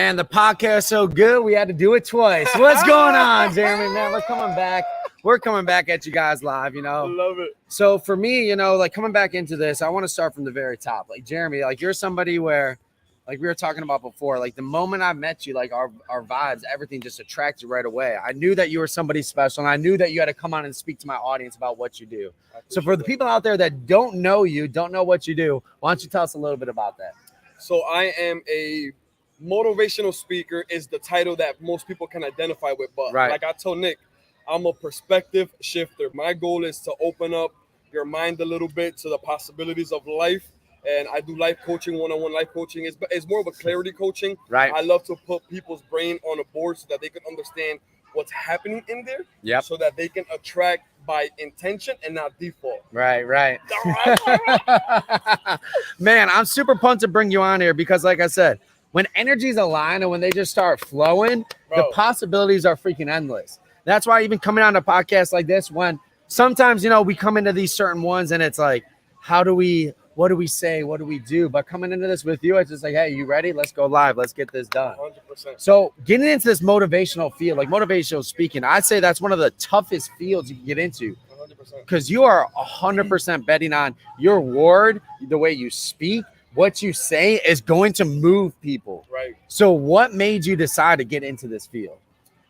Man, the podcast so good, we had to do it twice. What's going on, Jeremy? Man, we're coming back. We're coming back at you guys live, you know. I love it. So for me, you know, like coming back into this, I want to start from the very top. Like Jeremy, like you're somebody where, like we were talking about before, like the moment I met you, like our vibes, everything just attracted right away. I knew that you were somebody special, and I knew that you had to come on and speak to my audience about what you do. So for the people out there that don't know you, don't know what you do, why don't you tell us a little bit about that? So I am a motivational speaker is the title that most people can identify with. But like I told Nick, I'm a perspective shifter. My goal is to open up your mind a little bit to the possibilities of life. And I do life coaching, one-on-one life coaching. It's more of a clarity coaching. Right. I love to put people's brain on a board so that they can understand what's happening in there. Yep. So that they can attract by intention and not default. Right. Man, I'm super pumped to bring you on here because, like I said, when energies align and when they just start flowing, the possibilities are freaking endless. That's why even coming on a podcast like this, when sometimes, you know, we come into these certain ones and it's like, what do we say? What do we do? But coming into this with you, it's just like, hey, you ready? Let's go live. Let's get this done. 100%. So getting into this motivational field, like motivational speaking, I'd say that's one of the toughest fields you can get into. 100%. Because you are 100% betting on your word, the way you speak, what you say is going to move people. Right. So what made you decide to get into this field?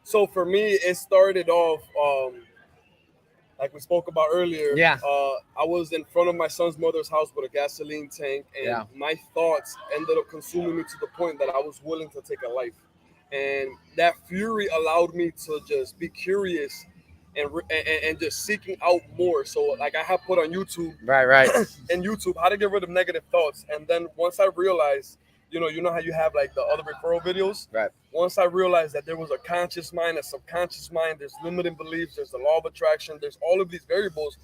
So for me, it started off, like we spoke about earlier. Yeah. I was in front of my son's mother's house with a gasoline tank, and my thoughts ended up consuming me to the point that I was willing to take a life. And that fury allowed me to just be curious and just seeking out more. So like I have put on YouTube, right, and YouTube, how to get rid of negative thoughts. And then once I realized, you know how you have like the other referral videos. Right. Once I realized that there was a conscious mind, a subconscious mind, there's limiting beliefs, there's the law of attraction, there's all of these variables.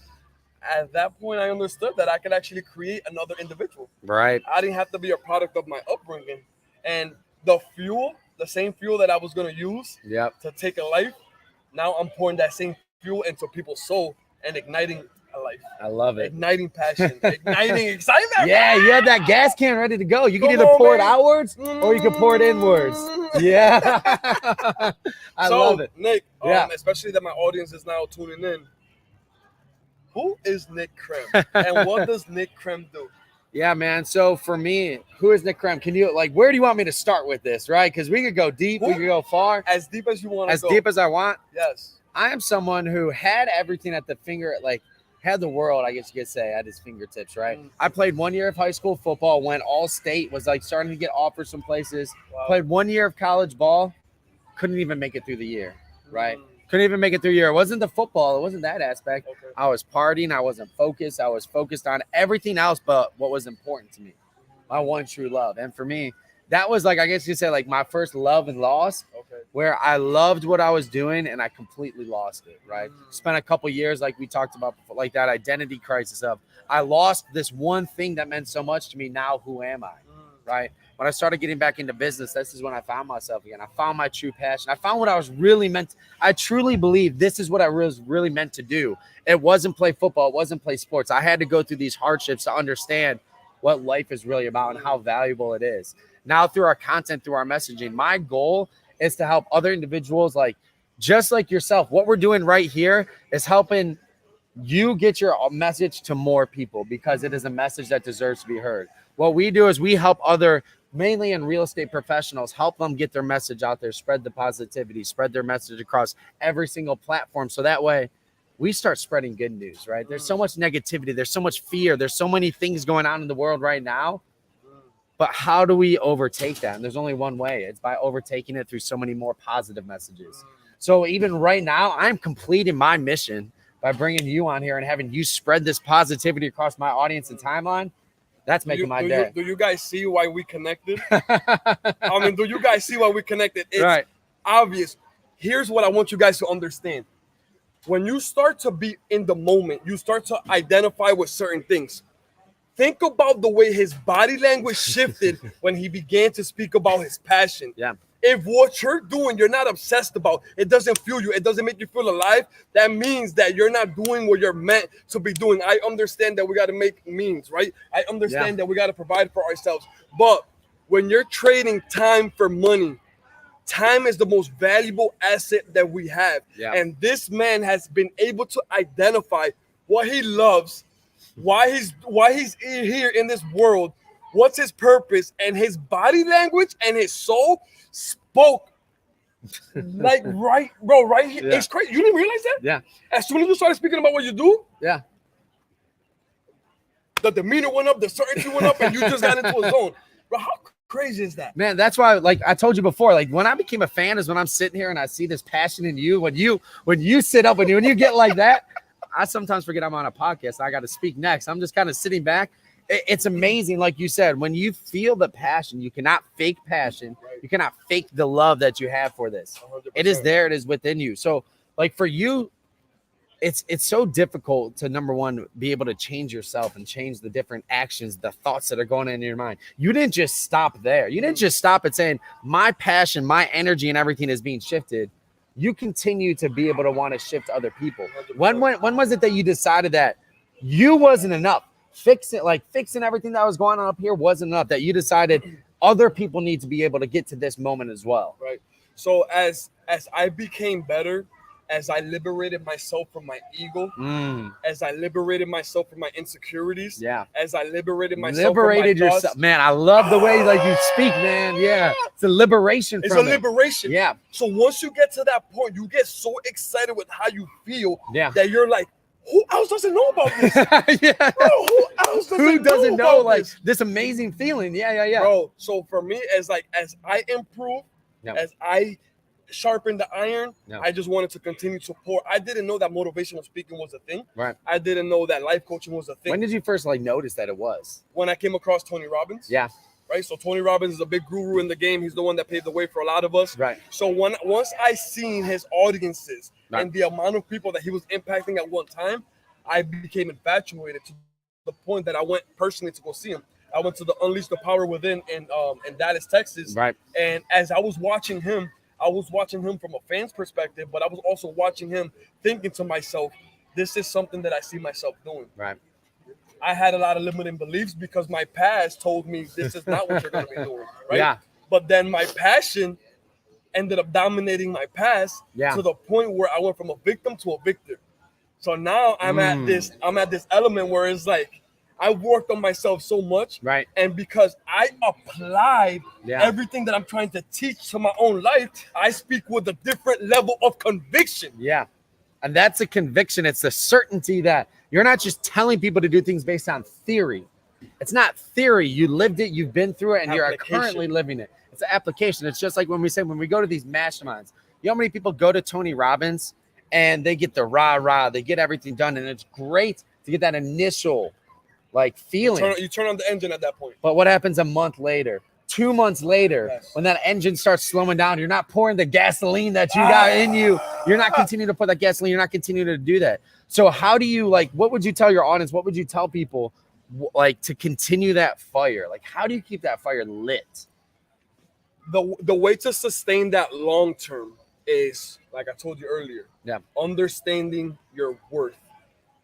At that point, I understood that I could actually create another individual. Right. I didn't have to be a product of my upbringing. And the same fuel that I was going to use to take a life, now I'm pouring that same fuel into people's soul and igniting a life. I love it. Igniting passion, igniting excitement. Yeah, you had that gas can ready to go. You can either pour it outwards or you can pour it inwards. Yeah. I love it. Nick, especially that my audience is now tuning in. Who is Nick Krim? And what does Nick Krim do? Yeah, man. So for me, who is Nick Krim? Can you where do you want me to start with this, right? Because we could go deep, we could go far. As deep as you want to go. As deep as I want? Yes. I am someone who had everything at the finger, had the world, I guess you could say, at his fingertips, right? I played 1 year of high school football, went all state, was starting to get offers some places. Played 1 year of college ball, couldn't even make it through the year, right? Couldn't even make it through the year. It wasn't the football. It wasn't that aspect. Okay. I was partying. I wasn't focused. I was focused on everything else but what was important to me, my one true love. And for me, that was I guess you could say my first love and loss, where I loved what I was doing and I completely lost it, right? Spent a couple years, like we talked about before, like that identity crisis of I lost this one thing that meant so much to me. Now who am I, right? When I started getting back into business, this is when I found myself again. I found my true passion. I found what I was really meant to. I truly believe this is what I was really meant to do. It wasn't play football. It wasn't play sports. I had to go through these hardships to understand what life is really about and how valuable it is. Now through our content, through our messaging, my goal is to help other individuals just like yourself. What we're doing right here is helping you get your message to more people because it is a message that deserves to be heard. What we do is we help mainly in real estate professionals, help them get their message out there, spread the positivity, spread their message across every single platform. So that way we start spreading good news, right? There's so much negativity. There's so much fear. There's so many things going on in the world right now. But how do we overtake that? And there's only one way. It's by overtaking it through so many more positive messages. So even right now, I'm completing my mission by bringing you on here and having you spread this positivity across my audience and timeline. That's making my day. Do you guys see why we connected? I mean, do you guys see why we connected? It's obvious. Here's what I want you guys to understand. When you start to be in the moment, you start to identify with certain things. Think about the way his body language shifted when he began to speak about his passion. Yeah. If what you're doing, you're not obsessed about, it doesn't fuel you, it doesn't make you feel alive, that means that you're not doing what you're meant to be doing. I understand that we got to make means, right? I understand that we got to provide for ourselves. But when you're trading time for money, time is the most valuable asset that we have. Yeah. And this man has been able to identify what he loves, why he's here in this world, what's his purpose, and his body language and his soul spoke like right here. Yeah. It's crazy. You didn't realize that? Yeah. As soon as you started speaking about what you do, Yeah. the demeanor went up, the certainty went up, and you just got into a zone. Bro, how crazy is that? Man, that's why, like I told you before, like when I became a fan is when I'm sitting here and I see this passion in you. When you sit up, when you get like that, I sometimes forget I'm on a podcast. I got to speak next. I'm just kind of sitting back. It's amazing, like you said, when you feel the passion, you cannot fake passion. You cannot fake the love that you have for this. 100%. It is there. It is within you. So, like for you, it's so difficult to, number one, be able to change yourself and change the different actions, the thoughts that are going on in your mind. You didn't just stop there. You didn't just stop at saying my passion, my energy, and everything is being shifted. You continue to be able to want to shift other people. 100%. When was it that you decided that you wasn't enough? Fixing everything that was going on up here wasn't enough, that you decided other people need to be able to get to this moment as well. Right. So as I became better, as I liberated myself from my ego, as I liberated myself from my insecurities, as I liberated myself from my yourself, thoughts, man. I love the way like you speak, man. Yeah, it's a liberation. It's from a liberation. Yeah. So once you get to that point, you get so excited with how you feel that you're like, who else doesn't know about this? Yeah. Bro, who else doesn't know like this? this amazing feeling? Yeah. Bro, so for me, as I improve, as I sharpen the iron, I just wanted to continue to pour. I didn't know that motivational speaking was a thing. Right. I didn't know that life coaching was a thing. When did you first like notice that it was? When I came across Tony Robbins. Yeah. Right. So Tony Robbins is a big guru in the game. He's the one that paved the way for a lot of us. Right. So once I seen his audiences and the amount of people that he was impacting at one time, I became infatuated to the point that I went personally to go see him. I went to the Unleash the Power Within in Dallas, Texas. Right. And as I was watching him from a fan's perspective, but I was also watching him thinking to myself, this is something that I see myself doing. Right. I had a lot of limiting beliefs because my past told me this is not what you're going to be doing. Right. Yeah. But then my passion ended up dominating my past to the point where I went from a victim to a victor. So now I'm at this element where it's like I worked on myself so much, right? And because I applied everything that I'm trying to teach to my own life, I speak with a different level of conviction. Yeah, and that's a conviction. It's the certainty that you're not just telling people to do things based on theory. It's not theory. You lived it. You've been through it, and you're currently living it. It's an application. It's just like when we go to these masterminds. You know how many people go to Tony Robbins and they get the rah-rah, they get everything done, and it's great to get that initial like feeling. You turn on the engine at that point. But what happens a month later, 2 months later, when that engine starts slowing down, you're not pouring the gasoline that you got in you. You're not continuing to put that gasoline. You're not continuing to do that. So how do you what would you tell your audience? What would you tell people like to continue that fire? Like, how do you keep that fire lit? The way to sustain that long term is, like I told you earlier, understanding your worth,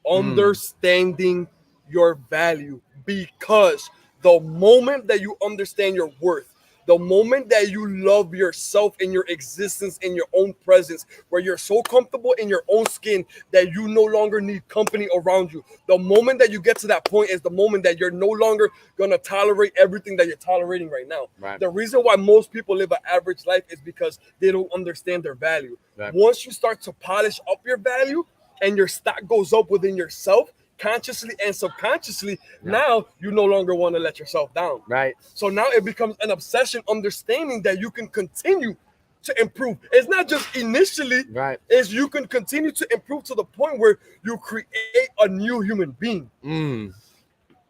understanding your value, because the moment that you understand your worth, the moment that you love yourself in your existence, in your own presence, where you're so comfortable in your own skin that you no longer need company around you, the moment that you get to that point is the moment that you're no longer going to tolerate everything that you're tolerating right now. Right. The reason why most people live an average life is because they don't understand their value. Right. Once you start to polish up your value and your stock goes up within yourself, consciously and subconsciously, now you no longer want to let yourself down. Right. So now it becomes an obsession, understanding that you can continue to improve. It's not just initially, it's you can continue to improve to the point where you create a new human being.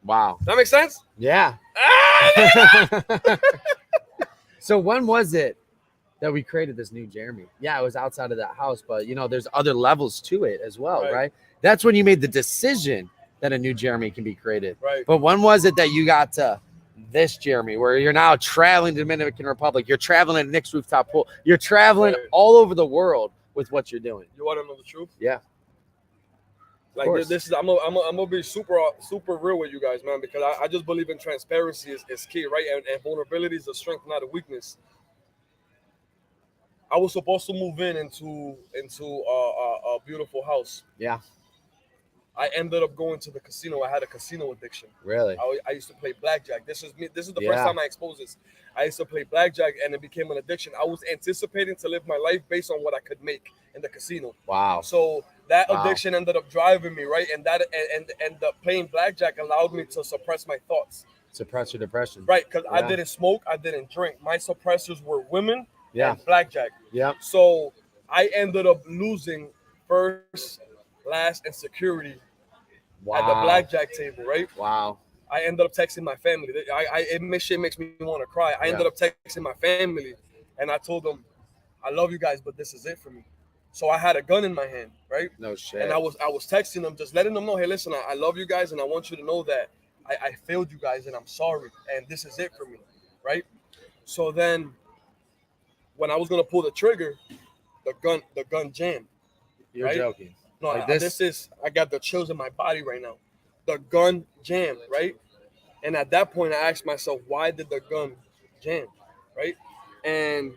Wow. That makes sense? Yeah. So when was it that we created this new Jeremy? Yeah, it was outside of that house, but there's other levels to it as well, right? That's when you made the decision that a new Jeremy can be created. Right. But when was it that you got to this Jeremy, where you're now traveling to the Dominican Republic, you're traveling at Nick's Rooftop Pool, you're traveling all over the world with what you're doing? You want to know the truth? Yeah. Like this is I'm gonna be super real with you guys, man, because I just believe in transparency is key, right? And vulnerability is a strength, not a weakness. I was supposed to move into a beautiful house. Yeah. I ended up going to the casino. I had a casino addiction. Really? I used to play blackjack. This is the first time I exposed this. I used to play blackjack, and it became an addiction. I was anticipating to live my life based on what I could make in the casino. Wow. So that addiction ended up driving me, right? And the playing blackjack allowed me to suppress my thoughts. Suppress your depression. Right, because I didn't smoke, I didn't drink. My suppressors were women and blackjack. Yeah. So I ended up losing first, last, and security at the blackjack table, right? Wow. I ended up texting my family. Shit makes me want to cry. I ended up texting my family, and I told them, I love you guys, but this is it for me. So I had a gun in my hand, right? No shit. And I was texting them, just letting them know, hey, listen, I love you guys, and I want you to know that I failed you guys, and I'm sorry, and this is it for me, right? So then, when I was gonna pull the trigger, the gun jammed. You're joking. No, like I got the chills in my body right now. The gun jammed, right? And at that point, I asked myself, why did the gun jam, right? And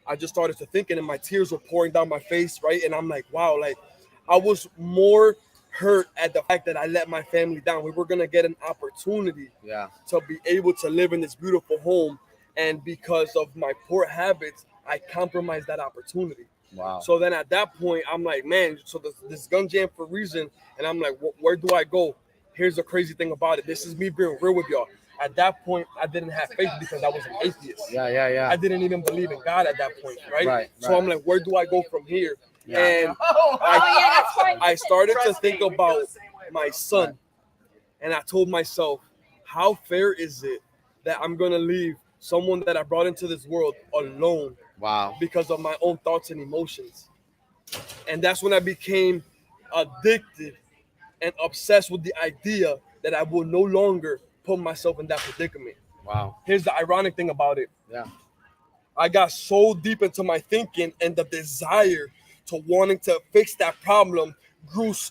I just started to thinking, and my tears were pouring down my face, right? And I'm like, wow, like I was more hurt at the fact that I let my family down. We were gonna get an opportunity to be able to live in this beautiful home, and because of my poor habits, I compromised that opportunity. Wow. So then at that point, I'm like, man, so this gun jam for a reason. And I'm like, where do I go? Here's the crazy thing about it. This is me being real with y'all. At that point, I didn't have faith because I was an atheist. Yeah. I didn't even believe in God at that point, right? So I'm like, where do I go from here? Yeah. And I started to think about my son. And I told myself, how fair is it that I'm going to leave someone that I brought into this world alone? Wow. Because of my own thoughts and emotions. And that's when I became addicted and obsessed with the idea that I will no longer put myself in that predicament. Wow. Here's the ironic thing about it. Yeah. I got so deep into my thinking, and the desire to wanting to fix that problem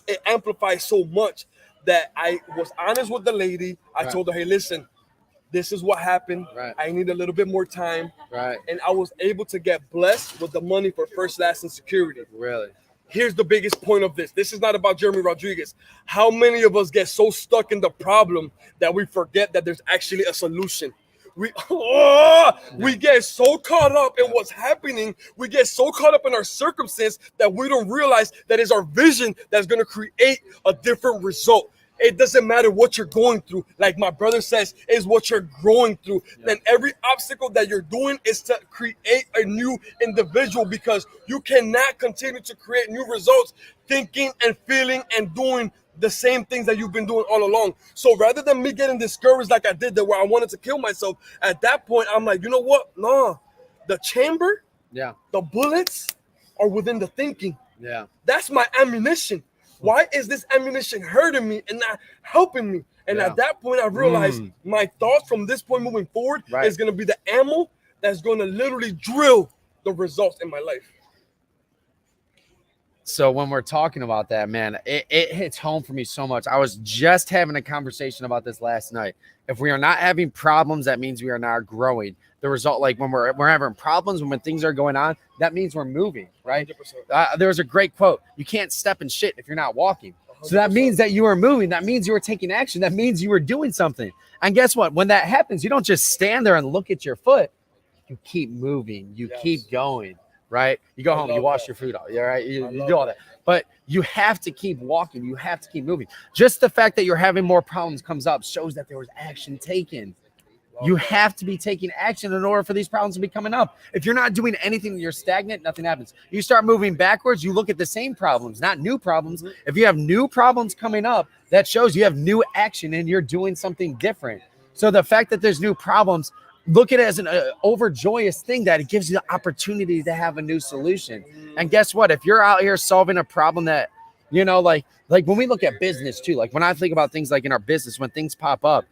it amplified so much that I was honest with the lady. I told her, hey, listen, this is what happened. Right. I need a little bit more time. Right. And I was able to get blessed with the money for first, last, and security. Really? Here's the biggest point of this. This is not about Jeremy Rodriguez. How many of us get so stuck in the problem that we forget that there's actually a solution? We get so caught up in what's happening. We get so caught up in our circumstance that we don't realize that it's our vision that's going to create a different result. It doesn't matter what you're going through. Like my brother says, is what you're growing through. Then every obstacle that you're doing is to create a new individual, because you cannot continue to create new results thinking and feeling and doing the same things that you've been doing all along. So rather than me getting discouraged like I did that, where I wanted to kill myself, at that point, I'm like, you know what? No, the chamber, the bullets are within the thinking. Yeah. That's my ammunition. Why is this ammunition hurting me and not helping me? And at that point, I realized my thoughts from this point moving forward is going to be the ammo that's going to literally drill the results in my life. So when we're talking about that, man, it hits home for me so much. I was just having a conversation about this last night. If we are not having problems, that means we are not growing. The result, like when we're having problems, when things are going on, that means we're moving, right? There was a great quote. You can't step in shit if you're not walking. 100%. So that means that you are moving. That means you are taking action. That means you are doing something. And guess what? When that happens, you don't just stand there and look at your foot. You keep moving. You keep going. Right? You go home, you wash your food off. All right? You do all that. But you have to keep walking. You have to keep moving. Just the fact that you're having more problems comes up shows that there was action taken. You have to be taking action in order for these problems to be coming up. If you're not doing anything, you're stagnant, nothing happens. You start moving backwards, you look at the same problems, not new problems. If you have new problems coming up, that shows you have new action and you're doing something different. So the fact that there's new problems, look at it as an overjoyous thing that it gives you the opportunity to have a new solution. And guess what? If you're out here solving a problem that, you know, like when we look at business too, like when I think about things like in our business, when things pop up,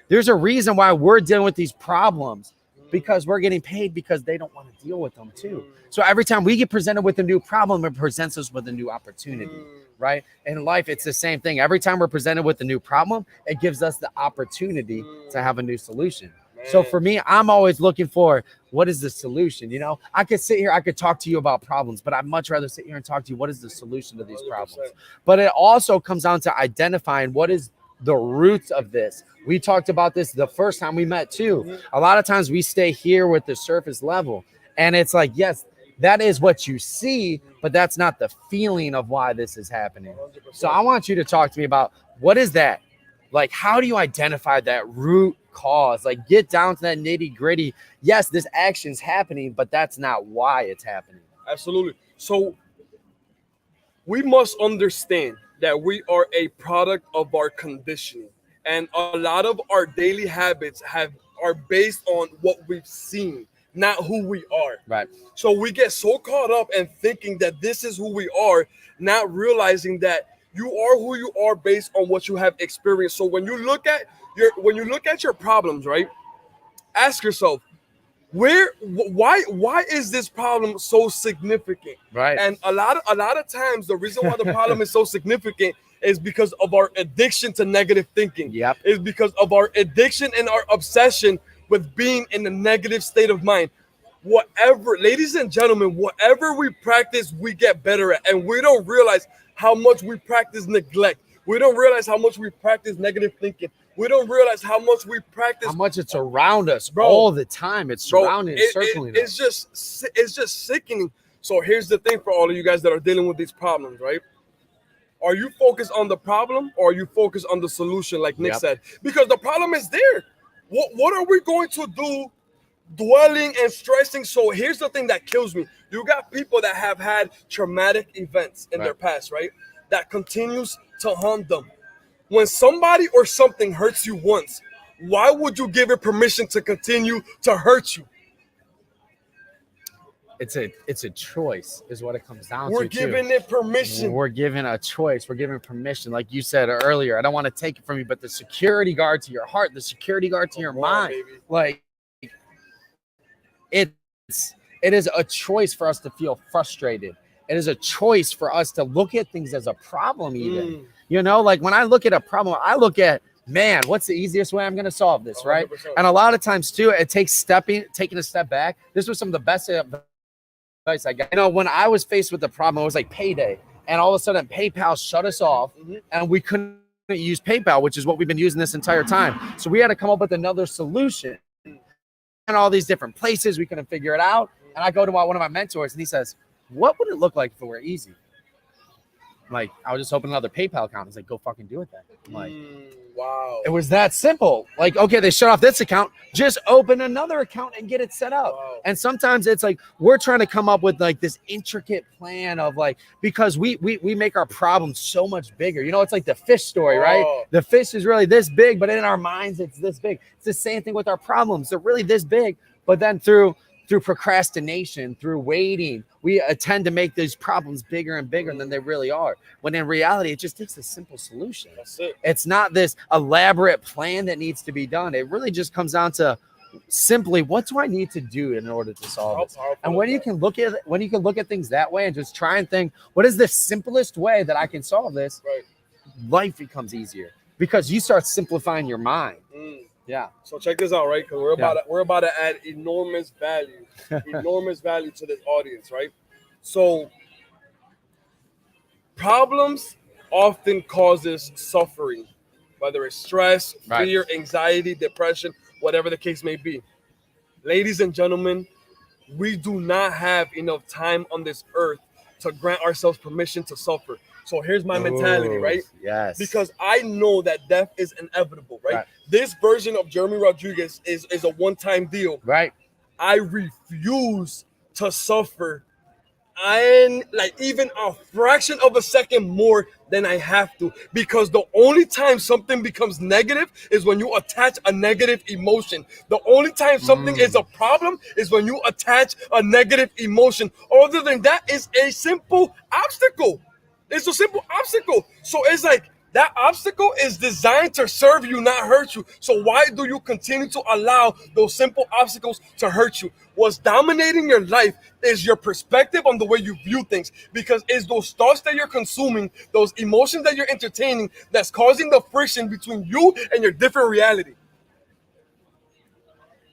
there's a reason why we're dealing with these problems, because we're getting paid because they don't want to deal with them too. So every time we get presented with a new problem, it presents us with a new opportunity. right? In life, it's the same thing. Every time we're presented with a new problem, it gives us the opportunity to have a new solution. So for me, I'm always looking for what is the solution. You know, I could sit here, I could talk to you about problems, but I'd much rather sit here and talk to you. What is the solution to these 100%. Problems? But it also comes down to identifying what is the roots of this. We talked about this the first time we met too. A lot of times we stay here with the surface level, and it's like, yes, that is what you see, but that's not the feeling of why this is happening. 100%. So I want you to talk to me about what is that? Like, how do you identify that root cause? Like, get down to that nitty gritty. Yes, this action's happening, but that's not why it's happening. Absolutely. So we must understand that we are a product of our conditioning, and a lot of our daily habits are based on what we've seen, not who we are. Right. So we get so caught up in thinking that this is who we are, not realizing that you are who you are based on what you have experienced. So when you look at your problems, right? Ask yourself, why is this problem so significant? Right. And a lot of times the reason why the problem is so significant is because of our addiction to negative thinking. Yep. It's because of our addiction and our obsession with being in a negative state of mind. Whatever, ladies and gentlemen, whatever we practice, we get better at, and we don't realize how much we practice neglect. We don't realize how much we practice negative thinking. We don't realize how much we practice. How much it's around us, bro, all the time. It's surrounding, circling us. It's just sickening. So here's the thing for all of you guys that are dealing with these problems, right? Are you focused on the problem, or are you focused on the solution, like Nick said? Because the problem is there. What are we going to do dwelling and stressing? So here's the thing that kills me. You got people that have had traumatic events in their past, right? That continues to haunt them. When somebody or something hurts you once, why would you give it permission to continue to hurt you? It's a choice, is what it comes down We're to. giving it permission. We're giving a choice. We're giving permission. Like you said earlier, I don't want to take it from you, but the security guard to your heart, the security guard to your mind, baby. Like it is a choice for us to feel frustrated. It is a choice for us to look at things as a problem even. You know, like when I look at a problem, I look at, man, what's the easiest way I'm going to solve this, right? 100%. And a lot of times too, it takes taking a step back. This was some of the best advice I got. You know, when I was faced with the problem, it was like payday, and all of a sudden PayPal shut us off, and we couldn't use PayPal, which is what we've been using this entire time. So we had to come up with another solution. And all these different places, we couldn't figure it out. And I go to one of my mentors, and he says, what would it look like if it were easy? I'm like, I would just open another PayPal account. He's like, go fucking do it then. I'm like, wow. It was that simple. Like, okay, they shut off this account. Just open another account and get it set up. Wow. And sometimes it's like we're trying to come up with like this intricate plan of like, because we make our problems so much bigger. You know, it's like the fish story, right? The fish is really this big, but in our minds, it's this big. It's the same thing with our problems. They're really this big, but then through procrastination, through waiting, we tend to make these problems bigger and bigger than they really are. When in reality, it just takes a simple solution. That's it. It's not this elaborate plan that needs to be done. It really just comes down to simply, what do I need to do in order to solve it? And when you can look at things that way and just try and think, what is the simplest way that I can solve this? Right. Life becomes easier because you start simplifying your mind. Yeah. So check this out, right? Because we're about to add enormous value to this audience, right? So problems often causes suffering, whether it's stress, fear, anxiety, depression, whatever the case may be. Ladies and gentlemen, we do not have enough time on this earth to grant ourselves permission to suffer. So here's my mentality, right? Yes. Because I know that death is inevitable, right? This version of Jeremy Rodriguez is a one-time deal. Right. I refuse to suffer and like even a fraction of a second more than I have to, because the only time something becomes negative is when you attach a negative emotion. The only time something is a problem is when you attach a negative emotion. Other than that, it's a simple obstacle. It's a simple obstacle. So it's like, That obstacle is designed to serve you, not hurt you. So why do you continue to allow those simple obstacles to hurt you? What's dominating your life is your perspective on the way you view things, because it's those thoughts that you're consuming, those emotions that you're entertaining, that's causing the friction between you and your different reality.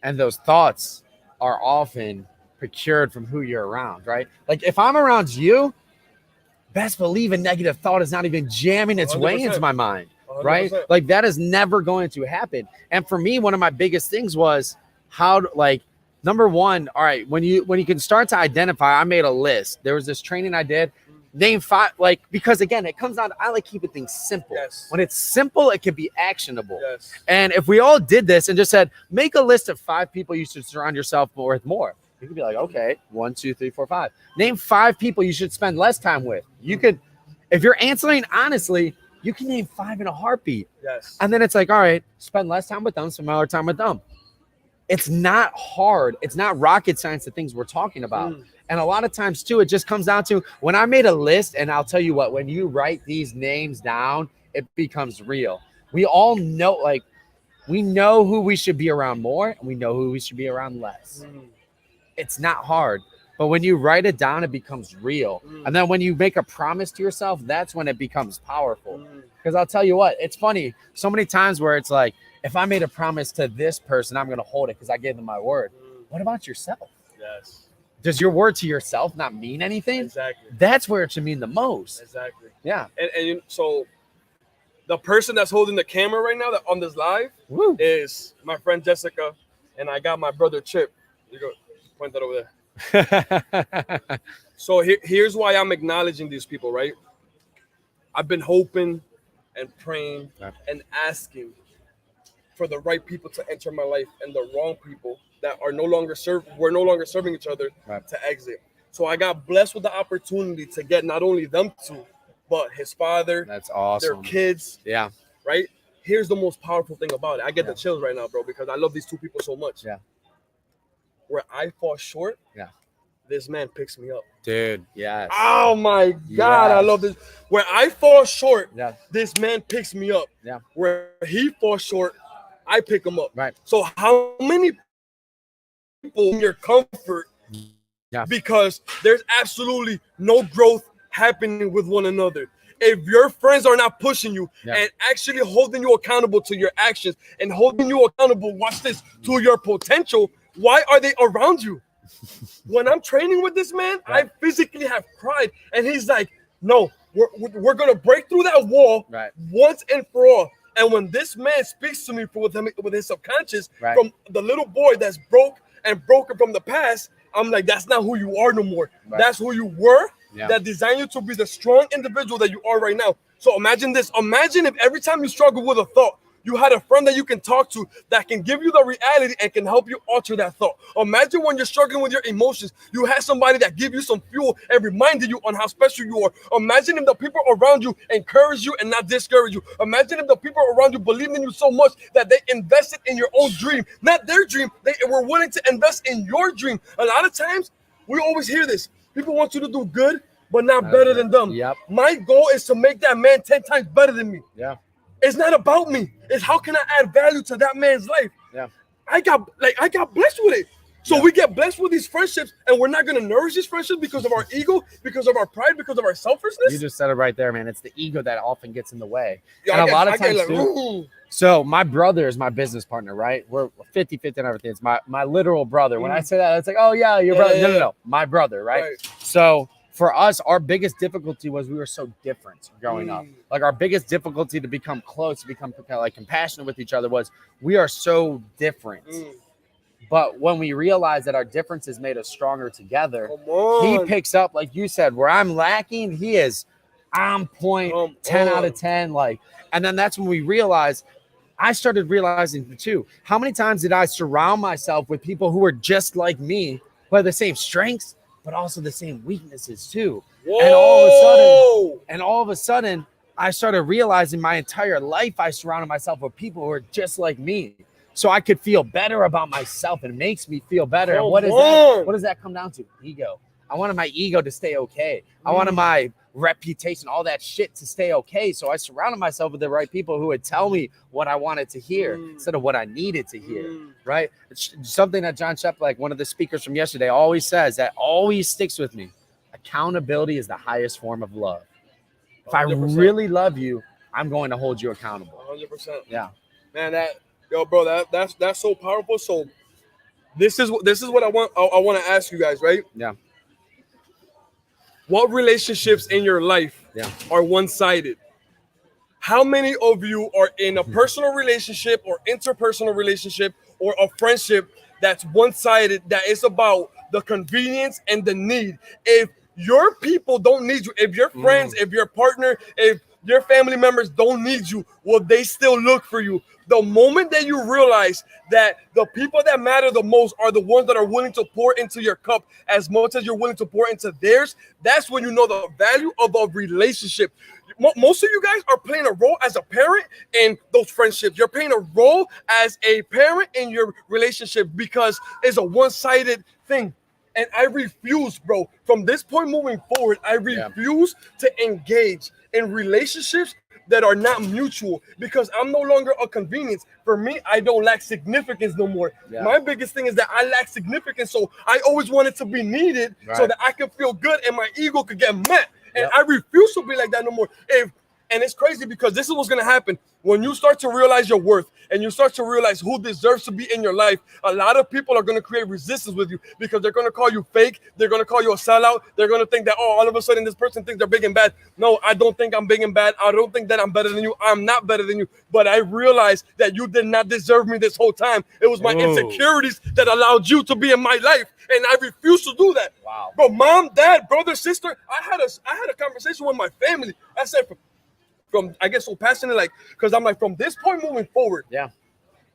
And those thoughts are often procured from who you're around, right? Like if I'm around you, best believe a negative thought is not even jamming its 100%. Way into my mind, 100%. Right? Like that is never going to happen. And for me, one of my biggest things was number one, all right, when you can start to identify, I made a list. There was this training I did, name 5, because again, it comes down to, I like keeping things simple. Yes. When it's simple, it can be actionable. Yes. And if we all did this and just said, make a list of 5 people you should surround yourself with more. You could be like, okay, 1, 2, 3, 4, 5. Name 5 people you should spend less time with. You could, if you're answering honestly, you can name 5 in a heartbeat. Yes. And then it's like, all right, spend less time with them, spend more time with them. It's not hard. It's not rocket science, the things we're talking about. And a lot of times too, it just comes down to when I made a list, and I'll tell you what, when you write these names down, it becomes real. We all know, we know who we should be around more, and we know who we should be around less. It's not hard, but when you write it down, it becomes real. And then when you make a promise to yourself, that's when it becomes powerful. Because I'll tell you what, it's funny. So many times where it's like, if I made a promise to this person, I'm going to hold it because I gave them my word. What about yourself? Yes. Does your word to yourself not mean anything? Exactly. That's where it should mean the most. Exactly. Yeah. And so the person that's holding the camera right now on this live is my friend Jessica, and I got my brother Chip. You go. Point that over there. So here's why I'm acknowledging these people, right? I've been hoping and praying and asking for the right people to enter my life and the wrong people that are we're no longer serving each other to exit. So I got blessed with the opportunity to get not only them two, but his father. That's awesome. Their kids. Yeah. Right? Here's the most powerful thing about it. I get the chills right now, bro, because I love these 2 people so much. Yeah. Where I fall short, this man picks me up. Dude, yes. Oh my God, I love this. Where I fall short, this man picks me up. Yeah. Where he falls short, I pick him up. Right. So how many people in your comfort? Yeah. Because there's absolutely no growth happening with one another. If your friends are not pushing you and actually holding you accountable to your actions and holding you accountable, watch this, to your potential, why are they around you? When I'm training with this man, I physically have cried. And he's like, no, we're going to break through that wall once and for all. And when this man speaks to me with his subconscious from the little boy that's broken from the past, I'm like, that's not who you are no more. That's who you were that designed you to be the strong individual that you are right now. So imagine this. Imagine if every time you struggle with a thought, you had a friend that you can talk to that can give you the reality and can help you alter that thought. Imagine when you're struggling with your emotions, you have somebody that give you some fuel and reminded you on how special you are. Imagine if the people around you encourage you and not discourage you. Imagine if the people around you believed in you so much that they invested in your own dream, not their dream. They were willing to invest in your dream. A lot of times, we always hear this. People want you to do good, but not better than them. My goal is to make that man 10 times better than me. It's not about me. It's how can I add value to that man's life? I got blessed with it. So we get blessed with these friendships, and we're not going to nourish these friendships because of our ego, because of our pride, because of our selfishness. You just said it right there, man. It's the ego that often gets in the way. And a lot of times, so my brother is my business partner, right? We're 50-50 and everything. It's my literal brother. When I say that, it's like, oh, yeah, your brother. No. My brother, right? So for us, our biggest difficulty was we were so different growing up. Like our biggest difficulty to become close, to become compassionate with each other was we are so different. But when we realize that our differences made us stronger together, he picks up, like you said, where I'm lacking, he is on point, 10 out of 10. And then that's when we realized, I started realizing too, how many times did I surround myself with people who were just like me, who had the same strengths, but also the same weaknesses too. And all of a sudden, I started realizing my entire life, I surrounded myself with people who are just like me. So I could feel better about myself, and it makes me feel better. And what does that come down to? Ego. I wanted my ego to stay okay. I wanted reputation, all that shit to stay okay. So I surrounded myself with the right people who would tell me what I wanted to hear instead of what I needed to hear, right? It's something that John Shep, like one of the speakers from yesterday, always says that always sticks with me. Accountability is the highest form of love. If 100%. I really love you, I'm going to hold you accountable. 100%. Yeah. Man, that's so powerful. So this is what I want to ask you guys, right? Yeah. What relationships in your life are one-sided? How many of you are in a personal relationship or interpersonal relationship or a friendship that's one-sided, that is about the convenience and the need? If your people don't need you, if your friends, if your partner, if your family members don't need you, will they still look for you? The moment that you realize that the people that matter the most are the ones that are willing to pour into your cup as much as you're willing to pour into theirs, that's when you know the value of a relationship. Most of you guys are playing a role as a parent in those friendships. You're playing a role as a parent in your relationship because it's a one-sided thing. And I refuse, bro, from this point moving forward, I refuse to engage in relationships that are not mutual because I'm no longer a convenience. For me, I don't lack significance no more. Yeah. My biggest thing is that I lack significance. So I always wanted to be needed so that I could feel good and my ego could get met. And I refuse to be like that no more. And it's crazy because this is what's going to happen. When you start to realize your worth and you start to realize who deserves to be in your life, a lot of people are going to create resistance with you because they're going to call you fake. They're going to call you a sellout. They're going to think that, oh, all of a sudden this person thinks they're big and bad. No, I don't think I'm big and bad. I don't think that I'm better than you. I'm not better than you. But I realized that you did not deserve me this whole time. It was my insecurities that allowed you to be in my life. And I refuse to do that. Wow. Bro, mom, dad, brother, sister, I had a conversation with my family. I said, I get so passionate, like, because I'm like, from this point moving forward,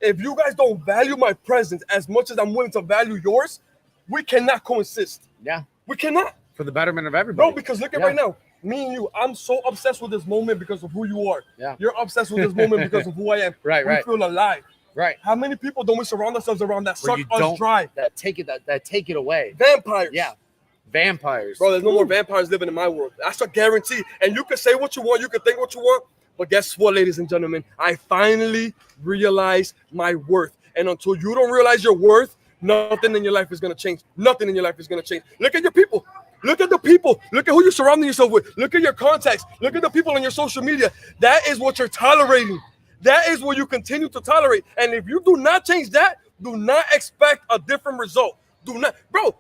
if you guys don't value my presence as much as I'm willing to value yours, we cannot coexist. Yeah. We cannot. For the betterment of everybody. Bro, because look at right now, me and you, I'm so obsessed with this moment because of who you are. Yeah. You're obsessed with this moment because of who I am. Right. We feel alive. Right. How many people don't we surround ourselves around that suck us dry? That take it away. Vampires. Yeah. Vampires. Bro, there's no more vampires living in my world. That's a guarantee. And you can say what you want, you can think what you want, but guess what, ladies and gentlemen? I finally realized my worth. And until you don't realize your worth, nothing in your life is going to change. Nothing in your life is going to change. Look at your people. Look at the people. Look at who you're surrounding yourself with. Look at your contacts. Look at the people on your social media. That is what you're tolerating. That is what you continue to tolerate. And if you do not change that, do not expect a different result. Do not. Bro,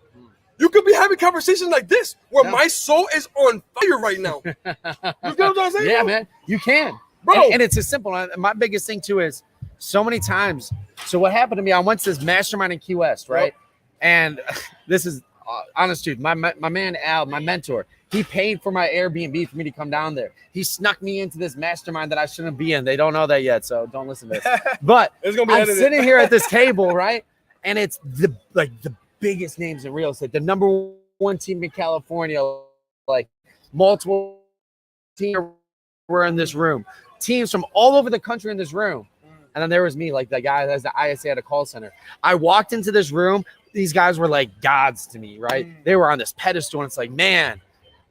you could be having conversations like this where my soul is on fire right now. You get what I'm saying? Yeah, man. You can. Bro. And it's as simple. My biggest thing, too, is so many times. So what happened to me, I went to this mastermind in Key West, right? Yep. And this is honest truth. My man, Al, my mentor, he paid for my Airbnb for me to come down there. He snuck me into this mastermind that I shouldn't be in. They don't know that yet, so don't listen to this. But I'm sitting here at this table, right? And it's the biggest names in real estate, the number one team in California, like multiple teams were in this room, teams from all over the country in this room. And then there was me, like the guy that's the ISA at a call center. I walked into this room. These guys were like gods to me, right? They were on this pedestal. And it's like, man,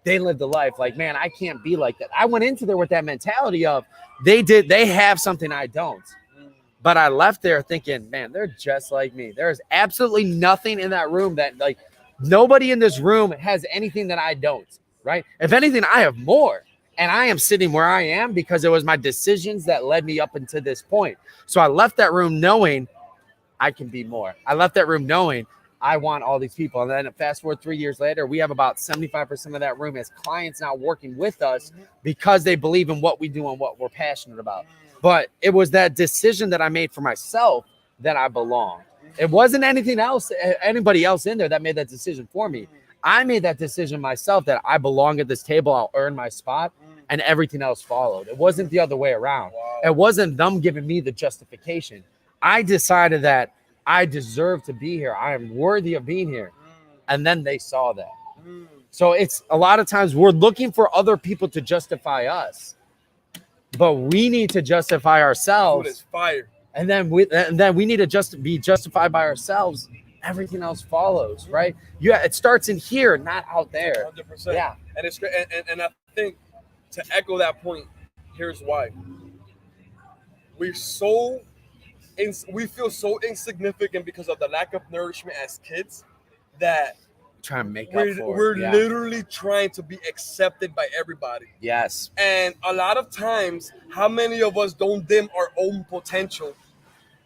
they lived a life. Like, man, I can't be like that. I went into there with that mentality of they have something I don't. But I left there thinking, man, they're just like me. There's absolutely nothing in that room that, like, nobody in this room has anything that I don't, right? If anything, I have more. And I am sitting where I am because it was my decisions that led me up until this point. So I left that room knowing I can be more. I left that room knowing I want all these people. And then fast forward 3 years later, we have about 75% of that room as clients now working with us because they believe in what we do and what we're passionate about. But it was that decision that I made for myself that I belong. It wasn't anything else, anybody else in there that made that decision for me. I made that decision myself that I belong at this table. I'll earn my spot, and everything else followed. It wasn't the other way around. Wow. It wasn't them giving me the justification. I decided that I deserve to be here. I am worthy of being here. And then they saw that. So it's a lot of times we're looking for other people to justify us. But we need to justify ourselves. It's fire. And then we need to be justified by ourselves. Everything else follows, right? Yeah, it starts in here, not out there. 100%. Yeah. And it's and I think to echo that point, here's why. We so we feel so insignificant because of the lack of nourishment as kids that trying to make up we're, for we're it. Yeah. literally trying to be accepted by everybody. Yes. And a lot of times, how many of us don't dim our own potential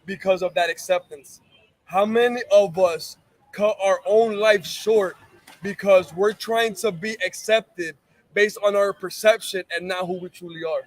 because of that acceptance? How many of us cut our own life short because we're trying to be accepted based on our perception and not who we truly are?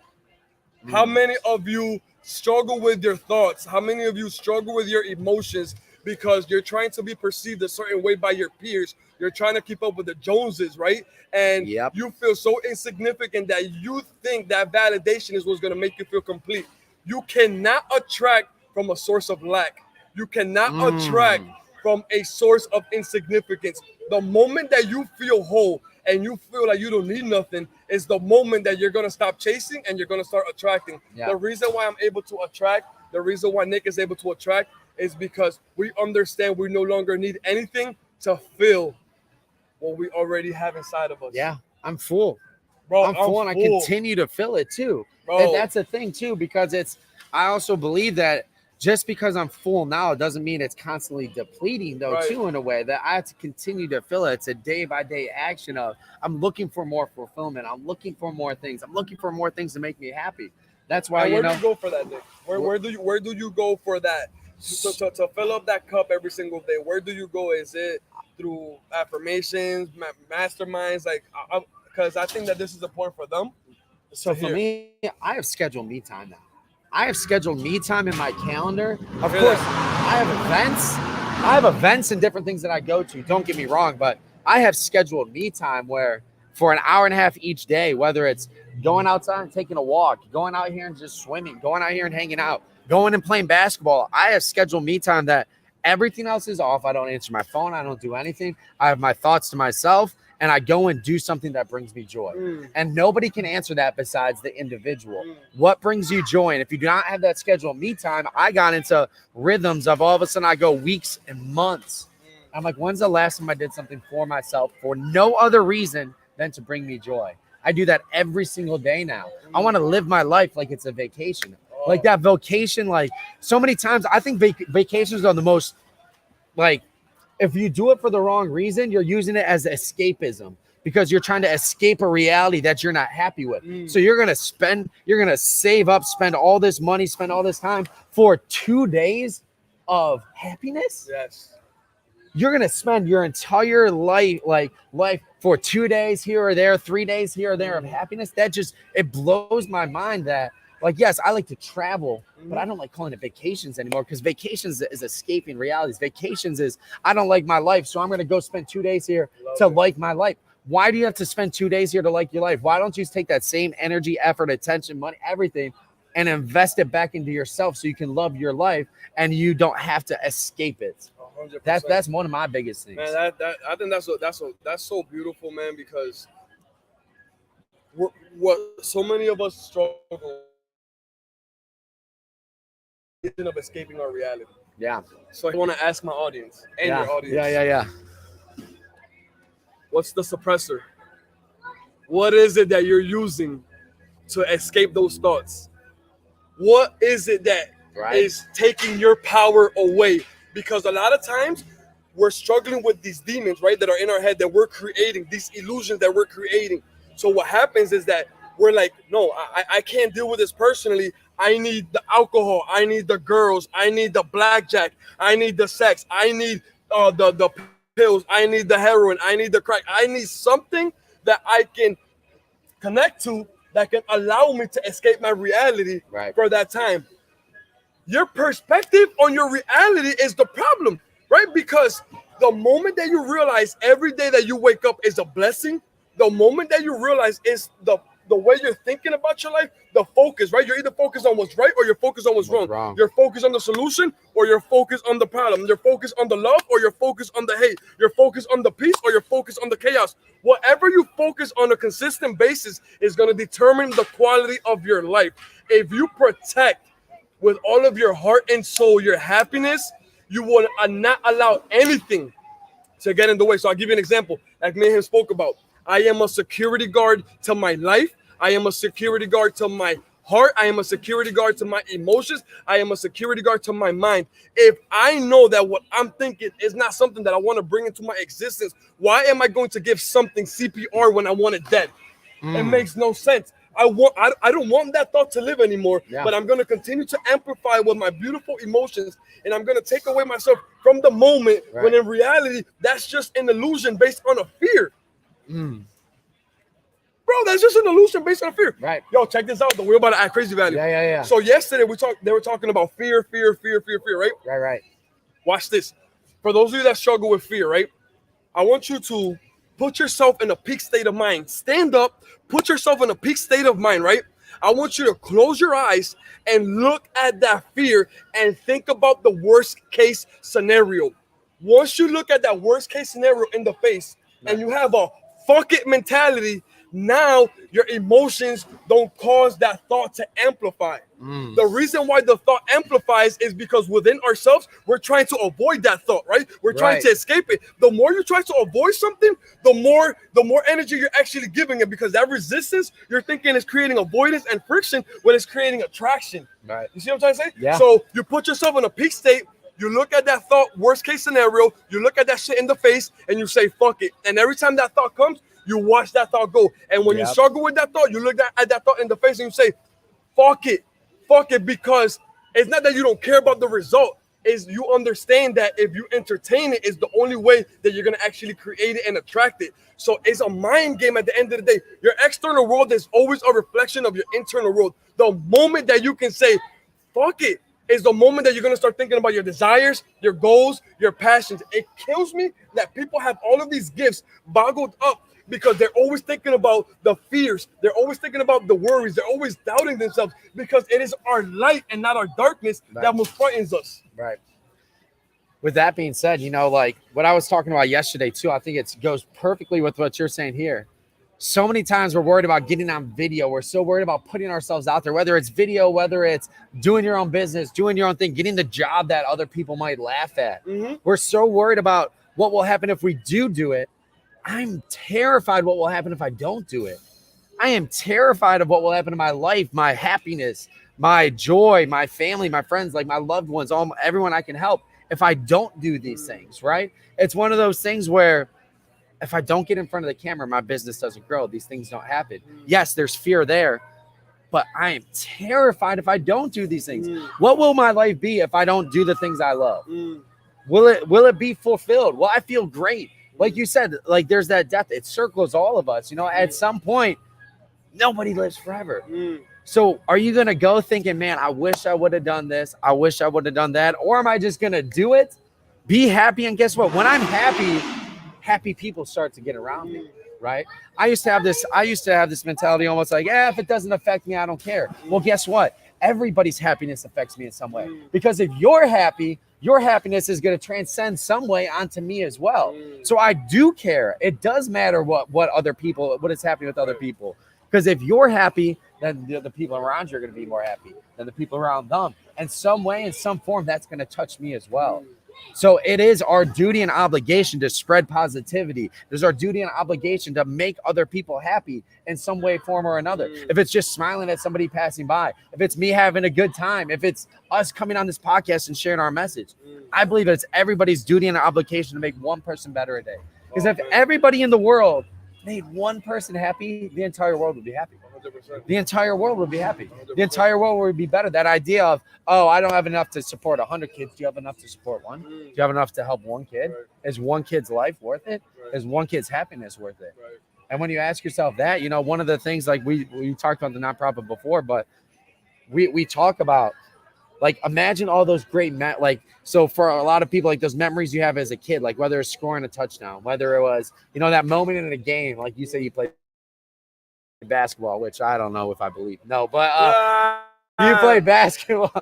How many of you struggle with your thoughts? How many of you struggle with your emotions because you're trying to be perceived a certain way by your peers? You're trying to keep up with the Joneses, right? And you feel so insignificant that you think that validation is what's going to make you feel complete. You cannot attract from a source of lack. You cannot attract from a source of insignificance. The moment that you feel whole and you feel like you don't need nothing is the moment that you're going to stop chasing and you're going to start attracting. The reason why I'm able to attract, the reason why Nick is able to attract is because we understand we no longer need anything to fill what we already have inside of us. Yeah, I'm full. Bro, I'm full and I continue to fill it too. And that's the thing too, because I also believe that just because I'm full now, it doesn't mean it's constantly depleting though, too, in a way that I have to continue to fill it. It's a day by day action of I'm looking for more fulfillment. I'm looking for more things. I'm looking for more things to make me happy. That's why, where do you go for that, Nick? Where do you go for that? To fill up that cup every single day, where do you go? Is it through affirmations, masterminds? Like, because I think that this is important for them. So for me, I have scheduled me time now. I have scheduled me time in my calendar. Of course, I have events and different things that I go to. Don't get me wrong, but I have scheduled me time where for an hour and a half each day, whether it's going outside and taking a walk, going out here and just swimming, going out here and hanging out, going and playing basketball. I have scheduled me time that everything else is off. I don't answer my phone. I don't do anything. I have my thoughts to myself. And I go and do something that brings me joy. And nobody can answer that besides the individual. What brings you joy? And if you do not have that scheduled me time, I got into rhythms of all of a sudden I go weeks and months. I'm like, when's the last time I did something for myself for no other reason than to bring me joy? I do that every single day now. I want to live my life like it's a vacation. Like that vacation, like so many times, I think vacations are the most, like, if you do it for the wrong reason, you're using it as escapism because you're trying to escape a reality that you're not happy with. So you're going to save up, spend all this money, spend all this time for 2 days of happiness. Yes. You're going to spend your entire life for 2 days here or there, 3 days here or there of happiness. It blows my mind that, like, yes, I like to travel, but I don't like calling it vacations anymore because vacations is escaping realities. Vacations is, I don't like my life, so I'm going to go spend 2 days here like my life. Why do you have to spend 2 days here to like your life? Why don't you take that same energy, effort, attention, money, everything, and invest it back into yourself so you can love your life and you don't have to escape it? 100%. That's one of my biggest things. Man, I think that's so beautiful, man, because what so many of us struggle of escaping our reality. Yeah. So I want to ask my audience and your audience. Yeah. What's the suppressor? What is it that you're using to escape those thoughts? What is it that is taking your power away? Because a lot of times we're struggling with these demons, right, that are in our head that we're creating, these illusions that we're creating. So what happens is that we're like, no, I can't deal with this personally. I need the alcohol. I need the girls. I need the blackjack. I need the sex. I need the pills. I need the heroin. I need the crack. I need something that I can connect to that can allow me to escape my reality for that time. Your perspective on your reality is the problem, right? Because the moment that you realize every day that you wake up is a blessing, the moment that you realize is the way you're thinking about your life, the focus, right? You're either focused on what's right or you're focused on what's wrong. You're focused on the solution or you're focused on the problem. You're focused on the love or you're focused on the hate. You're focused on the peace or you're focused on the chaos. Whatever you focus on a consistent basis is going to determine the quality of your life. If you protect with all of your heart and soul your happiness, you will not allow anything to get in the way. So I'll give you an example, like me and him spoke about. I am a security guard to my life. I am a security guard to my heart. I am a security guard to my emotions. I am a security guard to my mind. If I know that what I'm thinking is not something that I want to bring into my existence, why am I going to give something CPR when I want it dead? It makes no sense. I don't want that thought to live anymore, but I'm going to continue to amplify with my beautiful emotions, and I'm going to take away myself from the moment when in reality, that's just an illusion based on a fear. Bro, that's just an illusion based on fear. Right. Yo, check this out, though. We're about to act crazy value. Yeah. So yesterday, they were talking about fear, right? Right. Watch this. For those of you that struggle with fear, right? I want you to put yourself in a peak state of mind. Stand up, put yourself in a peak state of mind, right? I want you to close your eyes and look at that fear and think about the worst case scenario. Once you look at that worst case scenario in the face and you have a fuck it mentality, now your emotions don't cause that thought to amplify. The reason why the thought amplifies is because within ourselves, we're trying to avoid that thought, right? We're trying to escape it. The more you try to avoid something, the more energy you're actually giving it, because that resistance you're thinking is creating avoidance and friction when it's creating attraction. Right. You see what I'm trying to say? Yeah. So you put yourself in a peak state, you look at that thought, worst case scenario, you look at that shit in the face and you say, fuck it. And every time that thought comes, you watch that thought go. And when you struggle with that thought, you look at that thought in the face and you say, fuck it, because it's not that you don't care about the result. Is you understand that if you entertain it, is the only way that you're going to actually create it and attract it. So it's a mind game at the end of the day. Your external world is always a reflection of your internal world. The moment that you can say, fuck it, is the moment that you're going to start thinking about your desires, your goals, your passions. It kills me that people have all of these gifts boggled up because they're always thinking about the fears. They're always thinking about the worries. They're always doubting themselves because it is our light and not our darkness that most frightens us. Right. With that being said, like what I was talking about yesterday too, I think it goes perfectly with what you're saying here. So many times we're worried about getting on video. We're so worried about putting ourselves out there, whether it's video, whether it's doing your own business, doing your own thing, getting the job that other people might laugh at. We're so worried about what will happen if we do it. I'm terrified what will happen if I don't do it. I am terrified of what will happen to my life, my happiness, my joy, my family, my friends, like my loved ones, everyone I can help if I don't do these things, right? It's one of those things where if I don't get in front of the camera, my business doesn't grow. These things don't happen. Yes, there's fear there, but I am terrified if I don't do these things. What will my life be if I don't do the things I love? Will it be fulfilled? Will I feel great? Like you said, like there's that death. It circles all of us. At some point, nobody lives forever. So are you going to go thinking, man, I wish I would have done this. I wish I would have done that. Or am I just going to do it, be happy? And guess what? When I'm happy people start to get around me, right? I used to have this mentality almost like, if it doesn't affect me, I don't care. Well, guess what? Everybody's happiness affects me in some way. Because if you're happy, your happiness is going to transcend some way onto me as well. So I do care. It does matter what is happening with other people. Because if you're happy, then the people around you are going to be more happy than the people around them. And some way, in some form, that's going to touch me as well. So it is our duty and obligation to spread positivity. There's our duty and obligation to make other people happy in some way, form, or another. If it's just smiling at somebody passing by, if it's me having a good time, if it's us coming on this podcast and sharing our message, I believe it's everybody's duty and obligation to make one person better a day. Because if everybody in the world made one person happy, the entire world would be happy. 100%. The entire world would be happy. 100%. The entire world would be better. That idea of, I don't have enough to support 100 kids. Do you have enough to support one? Do you have enough to help one kid? Right. Is one kid's life worth it? Right. Is one kid's happiness worth it? Right. And when you ask yourself that, one of the things, like we talked about the nonprofit before, but we talk about, like, imagine all those great so for a lot of people, like those memories you have as a kid, like whether it's scoring a touchdown, whether it was, that moment in a game, like you say you played basketball, which I don't know if I believe. No, but you play basketball.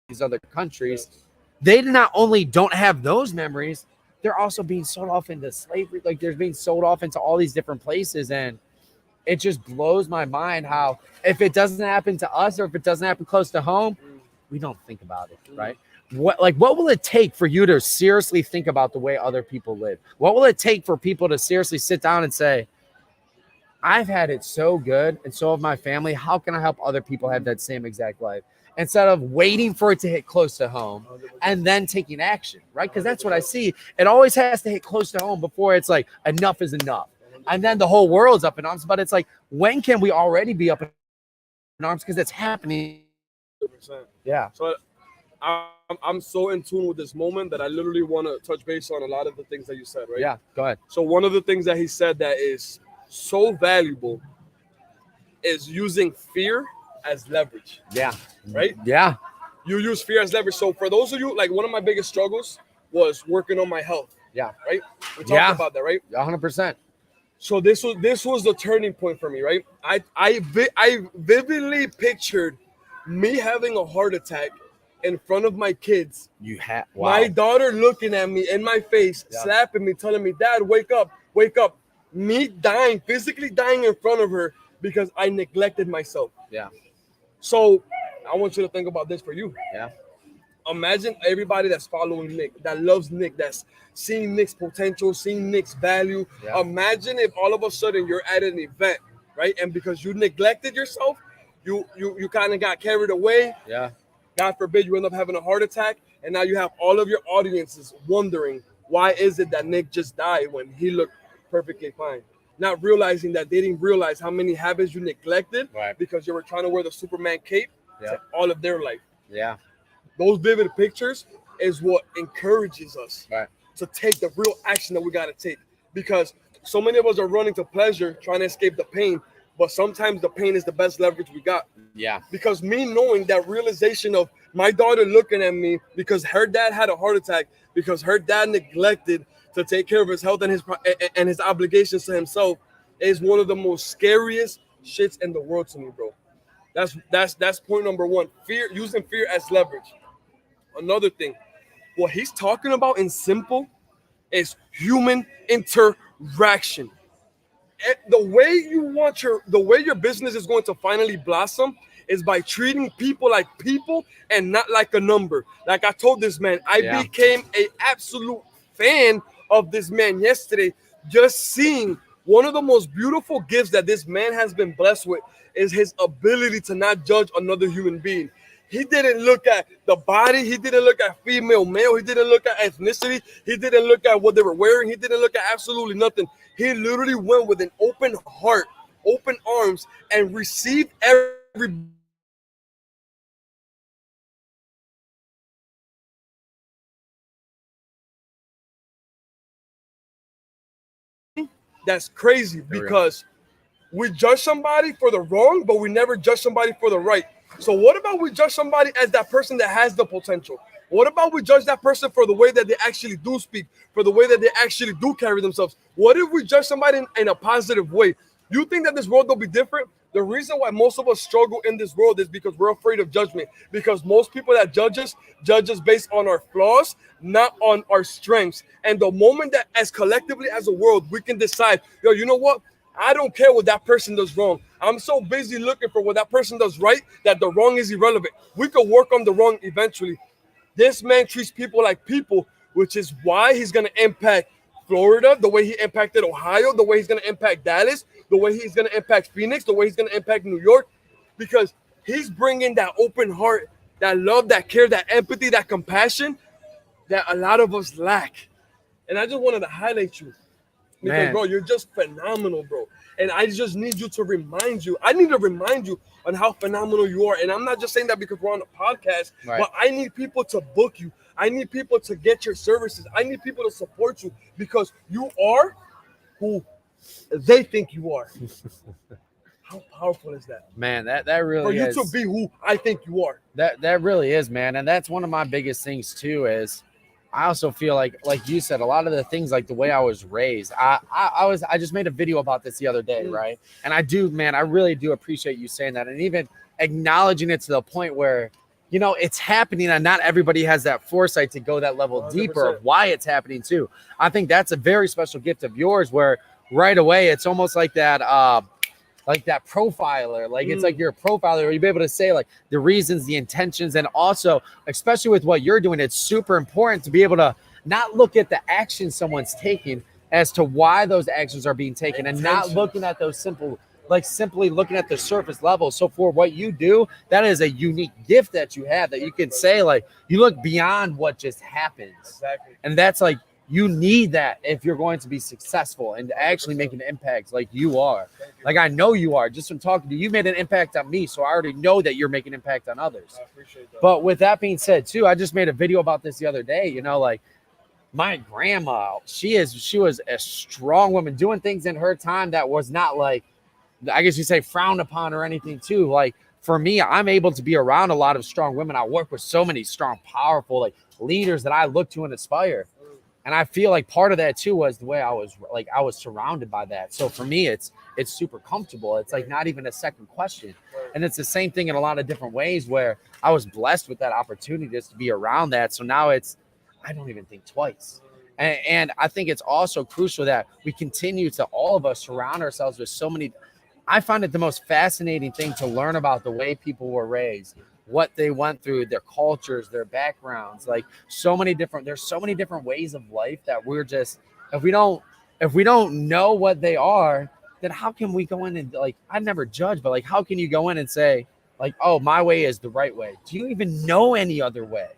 These other countries, they not only don't have those memories, they're also being sold off into slavery. Like they're being sold off into all these different places. And it just blows my mind how if it doesn't happen to us or if it doesn't happen close to home, we don't think about it, right? What will it take for you to seriously think about the way other people live? What will it take for people to seriously sit down and say, I've had it so good and so have my family. How can I help other people have that same exact life? Instead of waiting for it to hit close to home and then taking action, right? Because that's what I see. It always has to hit close to home before it's like enough is enough. And then the whole world's up in arms. But it's like, when can we already be up in arms? Because it's happening. 100%. Yeah. So I'm so in tune with this moment that I literally want to touch base on a lot of the things that you said, right? Yeah, go ahead. So one of the things that he said that is so valuable is using fear as leverage. Yeah. Right? Yeah. You use fear as leverage. So for those of you, like one of my biggest struggles was working on my health. Yeah. Right? We talked about that, right? 100%. So this was the turning point for me, right? I vividly pictured me having a heart attack in front of my kids. Wow. My daughter looking at me in my face, slapping me, telling me, Dad, wake up, wake up. Me dying, physically dying in front of her because I neglected myself. Yeah. So I want you to think about this for you. Yeah. Imagine everybody that's following Nick, that loves Nick, that's seeing Nick's potential, seeing Nick's value. Yeah. Imagine if all of a sudden you're at an event, right? And because you neglected yourself, you kind of got carried away. Yeah. God forbid you end up having a heart attack, and now you have all of your audiences wondering, why is it that Nick just died when he looked perfectly fine? Not realizing that they didn't realize how many habits you neglected because you were trying to wear the Superman cape all of their life. Yeah. Those vivid pictures is what encourages us to take the real action that we got to take, because so many of us are running to pleasure, trying to escape the pain, but sometimes the pain is the best leverage we got. Yeah. Because me knowing that realization of my daughter looking at me because her dad had a heart attack, because her dad neglected to take care of his health and his obligations to himself, is one of the most scariest shits in the world to me, bro. That's point number one. Fear, using fear as leverage. Another thing, what he's talking about in simple is human interaction. The way your business is going to finally blossom is by treating people like people and not like a number. Like I told this man, I became an absolute fan of this man yesterday. Just seeing one of the most beautiful gifts that this man has been blessed with is his ability to not judge another human being. He didn't look at the body. He didn't look at female, male. He didn't look at ethnicity. He didn't look at what they were wearing. He didn't look at absolutely nothing. He literally went with an open heart, open arms, and received every. That's crazy, because we judge somebody for the wrong, but we never judge somebody for the right. So what about we judge somebody as that person that has the potential? What about we judge that person for the way that they actually do speak, for the way that they actually do carry themselves? What if we judge somebody in a positive way? You think that this world will be different? The reason why most of us struggle in this world is because we're afraid of judgment. Because most people that judge us based on our flaws, not on our strengths. And the moment that as collectively as a world, we can decide, yo, you know what? I don't care what that person does wrong. I'm so busy looking for what that person does right that the wrong is irrelevant. We could work on the wrong eventually. This man treats people like people, which is why he's going to impact Florida, the way he impacted Ohio, the way he's going to impact Dallas, the way he's going to impact Phoenix, the way he's going to impact New York, because he's bringing that open heart, that love, that care, that empathy, that compassion that a lot of us lack. And I just wanted to highlight you because, bro, you're just phenomenal, bro. And I just need you to remind you. I need to remind you on how phenomenal you are. And I'm not just saying that because we're on a podcast, but I need people to book you. I need people to get your services. I need people to support you because you are who they think you are. How powerful is that? Man, that really is. For you to be who I think you are. That really is, man. And that's one of my biggest things too, is I also feel like you said, a lot of the things, like the way I was raised, I just made a video about this the other day, right? And I really do appreciate you saying that, and even acknowledging it to the point where it's happening, and not everybody has that foresight to go that level 100%. Deeper of why it's happening too. I think that's a very special gift of yours, where right away it's almost like that profiler. Like it's like you're a profiler, where you'll be able to say like the reasons, the intentions, and also, especially with what you're doing, it's super important to be able to not look at the action someone's taking as to why those actions are being taken, and not looking at those simply looking at the surface level. So for what you do, that is a unique gift that you have, that you can say like you look beyond what just happens. Exactly. And that's like, you need that if you're going to be successful and actually make an impact like you are. Like I know you are. Just from talking to you, you made an impact on me, so I already know that you're making an impact on others. I appreciate that. But with that being said too, I just made a video about this the other day, like my grandma, she was a strong woman doing things in her time that was not like, I guess you say, frowned upon or anything too. Like for me, I'm able to be around a lot of strong women. I work with so many strong, powerful like leaders that I look to and aspire. And I feel like part of that too was the way I was surrounded by that. So for me, it's super comfortable. It's like not even a second question. And it's the same thing in a lot of different ways, where I was blessed with that opportunity just to be around that. So now I don't even think twice. And I think it's also crucial that we continue to, all of us, surround ourselves with so many. I find it the most fascinating thing to learn about the way people were raised, what they went through, their cultures, their backgrounds. Like there's so many different ways of life that we're just, if we don't know what they are, then how can we go in and like, I never judge, but like, how can you go in and say like, oh, my way is the right way? Do you even know any other way?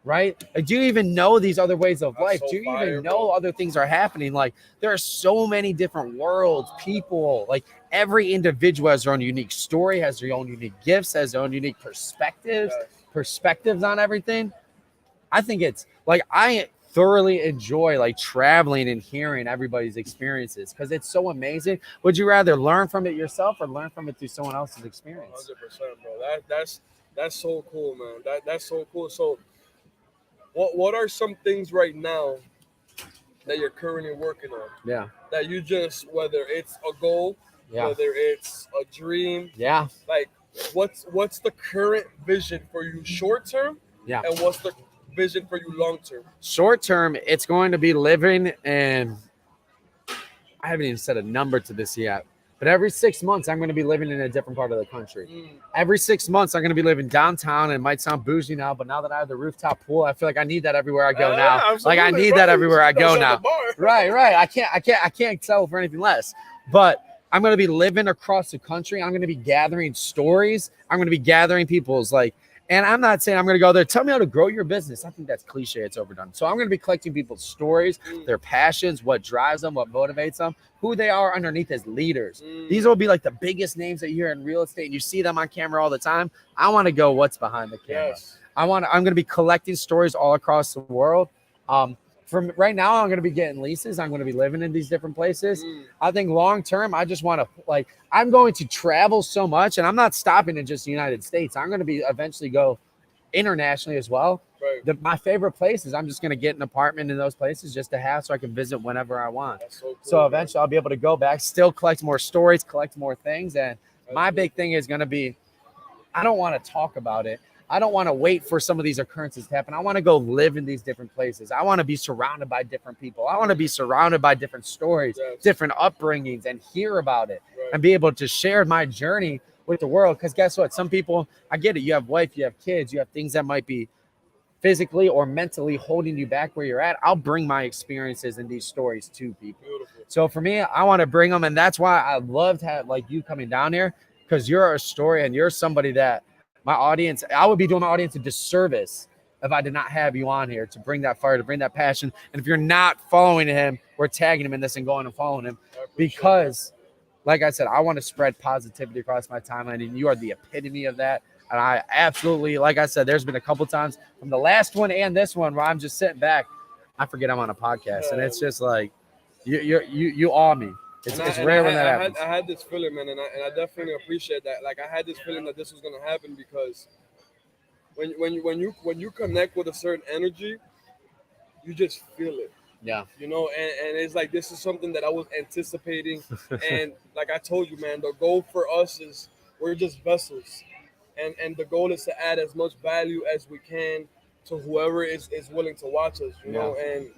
Right? Like, do you even know these other ways of life? Do you even know other things are happening? Like there are so many different worlds, people, like every individual has their own unique story, has their own unique gifts, has their own unique perspectives on everything. I think it's like, I thoroughly enjoy like traveling and hearing everybody's experiences, because it's so amazing. Would you rather learn from it yourself or learn from it through someone else's experience? 100%, bro. That's so cool, man. That's so cool. So what are some things right now that you're currently working on? Yeah. That you just, whether it's a goal, whether it's a dream, like what's the current vision for you short term? Yeah. And what's the vision for you long term? Short term, it's going to be living, and I haven't even set a number to this yet, but every 6 months I'm going to be living in a different part of the country. Every 6 months I'm going to be living downtown. It might sound bougie now, but now that I have the rooftop pool, I feel like I need that everywhere I go now. Like I need that everywhere I go now. Right. I can't settle for anything less. But I'm going to be living across the country. I'm going to be gathering stories. I'm going to be gathering people's like, and I'm not saying I'm going to go there, tell me how to grow your business. I think that's cliche. It's overdone. So I'm going to be collecting people's stories, their passions, what drives them, what motivates them, who they are underneath as leaders. These will be like the biggest names that you hear in real estate, and you see them on camera all the time. I want to go, what's behind the camera? I'm going to be collecting stories all across the world. From right now, I'm going to be getting leases. I'm going to be living in these different places. I think long term, I just want to I'm going to travel so much, and I'm not stopping in just the United States. I'm going to be eventually go internationally as well. Right. My favorite places, I'm just going to get an apartment in those places just to have, so I can visit whenever I want. That's so cool, so eventually I'll be able to go back, still collect more stories, collect more things. And my big thing is going to be, I don't want to talk about it. I don't want to wait for some of these occurrences to happen. I want to go live in these different places. I want to be surrounded by different people. I want to be surrounded by different stories, different upbringings, and hear about it and be able to share my journey with the world. Because guess what? Some people, I get it. You have wife, you have kids, you have things that might be physically or mentally holding you back where you're at. I'll bring my experiences and these stories to people. Beautiful. So for me, I want to bring them. And that's why I loved like you coming down here, because you're a story and you're somebody that my audience, I would be doing my audience a disservice if I did not have you on here to bring that fire, to bring that passion. And if you're not following him, we're tagging him in this and going and following him, because like I said, I want to spread positivity across my timeline, and you are the epitome of that. And I absolutely, like I said, there's been a couple times from the last one and this one where I'm just sitting back, I forget I'm on a podcast, and it's just like you awe me. It's rare when that happens. I had this feeling, man, and I definitely appreciate that. Like I had this feeling that this was gonna happen, because when you connect with a certain energy, you just feel it. Yeah. You know, and it's like, this is something that I was anticipating. And like I told you, man, the goal for us is we're just vessels. and the goal is to add as much value as we can to whoever is willing to watch us, you know. And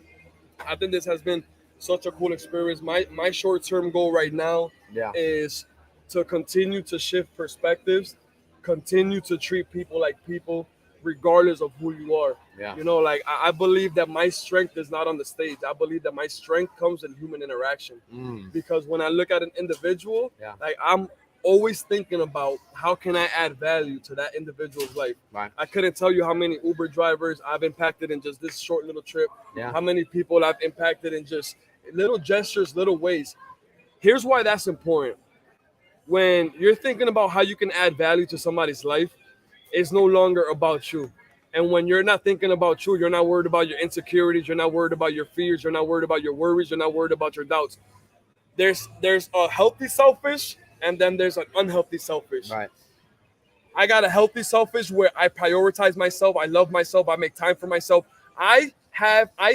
I think this has been such a cool experience. My short-term goal right now is to continue to shift perspectives, continue to treat people like people, regardless of who you are. You know, like I believe that my strength is not on the stage. I believe that my strength comes in human interaction. Because when I look at an individual, like I'm always thinking about how can I add value to that individual's life. I couldn't tell you how many Uber drivers I've impacted in just this short little trip. How many people I've impacted in just little gestures, little ways. Here's why that's important. When you're thinking about how you can add value to somebody's life, it's no longer about you. And when you're not thinking about you, you're not worried about your insecurities, you're not worried about your fears, you're not worried about your worries, you're not worried about your doubts. There's a healthy selfish, and then there's an unhealthy selfish. I got a healthy selfish where I prioritize myself, I love myself, I make time for myself. I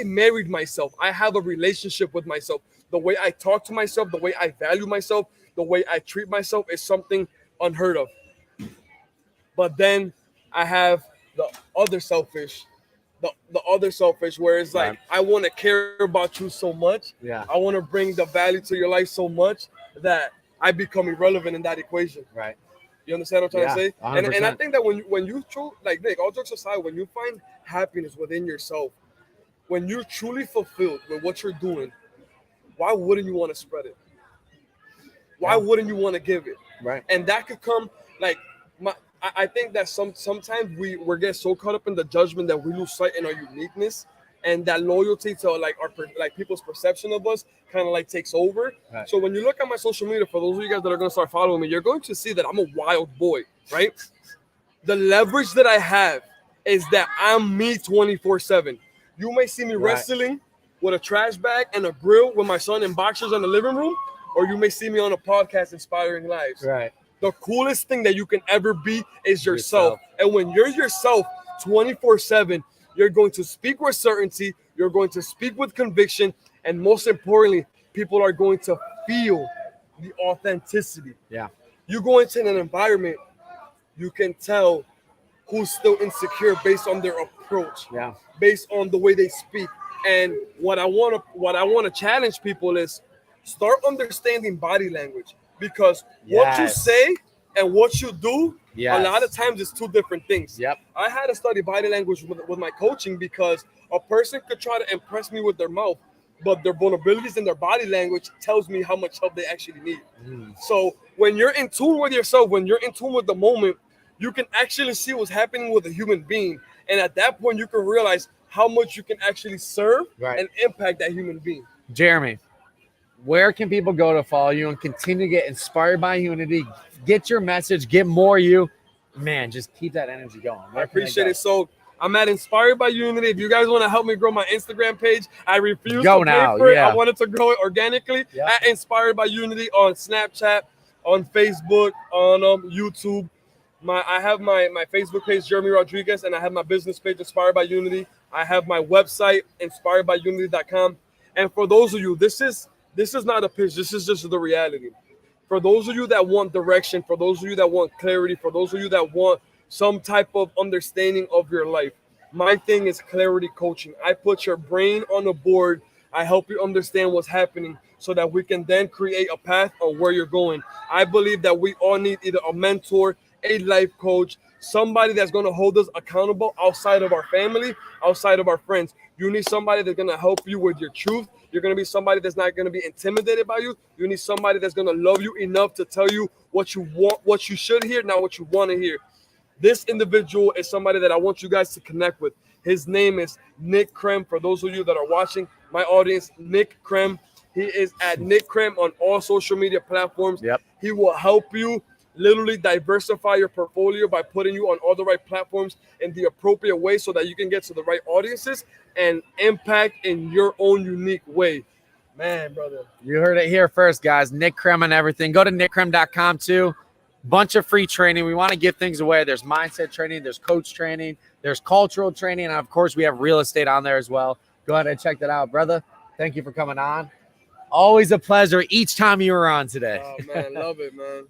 married myself. I have a relationship with myself. The way I talk to myself, the way I value myself, the way I treat myself is something unheard of. But then I have the other selfish, where it's like, I want to care about you so much. I want to bring the value to your life so much that I become irrelevant in that equation. You understand what I'm trying to say? And I think that when you like Nick, all jokes aside, when you find happiness within yourself, when you're truly fulfilled with what you're doing, why wouldn't you want to spread it? Why wouldn't you want to give it? And that could come like I think that sometimes we get so caught up in the judgment that we lose sight in our uniqueness, and that loyalty to like people's perception of us kind of like takes over. So when you look at my social media, for those of you guys that are going to start following me, you're going to see that I'm a wild boy, right? The leverage that I have is that I'm me 24/7. You may see me wrestling with a trash bag and a grill with my son in boxers in the living room, or you may see me on a podcast inspiring lives. The coolest thing that you can ever be is yourself. And when you're yourself 24/7, you're going to speak with certainty, you're going to speak with conviction, and most importantly, people are going to feel the authenticity. You go into an environment, you can tell who's still insecure based on their approach, based on the way they speak. And what I want to challenge people is start understanding body language, because what you say and what you do, a lot of times it's two different things. I had to study body language with my coaching, because a person could try to impress me with their mouth, but their vulnerabilities in their body language tells me how much help they actually need. So when you're in tune with yourself, when you're in tune with the moment, you can actually see what's happening with a human being. And at that point, you can realize how much you can actually serve and impact that human being. Jeremy, where can people go to follow you and continue to get inspired by unity, get your message, get more you? Man, just keep that energy going. I appreciate it. So I'm at Inspired by Unity. If you guys want to help me grow my Instagram page, I refuse to pay for it. I wanted to grow it organically. At Inspired by Unity on Snapchat, on Facebook, on YouTube. I have my Facebook page, Jeremy Rodriguez, and I have my business page, Inspired by Unity. I have my website, inspiredbyunity.com. And for those of you, this is not a pitch. This is just the reality. For those of you that want direction, for those of you that want clarity, for those of you that want some type of understanding of your life, my thing is clarity coaching. I put your brain on the board. I help you understand what's happening so that we can then create a path on where you're going. I believe that we all need either a mentor, a life coach, somebody that's going to hold us accountable outside of our family, outside of our friends. You need somebody that's going to help you with your truth. You're going to be somebody that's not going to be intimidated by you. You need somebody that's going to love you enough to tell you what you want, what you should hear, not what you want to hear. This individual is somebody that I want you guys to connect with. His name is Nick Krim. For those of you that are watching, my audience, Nick Krim. He is at Nick Krim on all social media platforms. He will help you literally diversify your portfolio by putting you on all the right platforms in the appropriate way so that you can get to the right audiences and impact in your own unique way. Man, brother. You heard it here first, guys. Nick Krim and everything. Go to nickkrim.com too. Bunch of free training. We want to give things away. There's mindset training. There's coach training. There's cultural training. And, of course, we have real estate on there as well. Go ahead and check that out, brother. Thank you for coming on. Always a pleasure each time you were on today. Oh, man. Love it, man.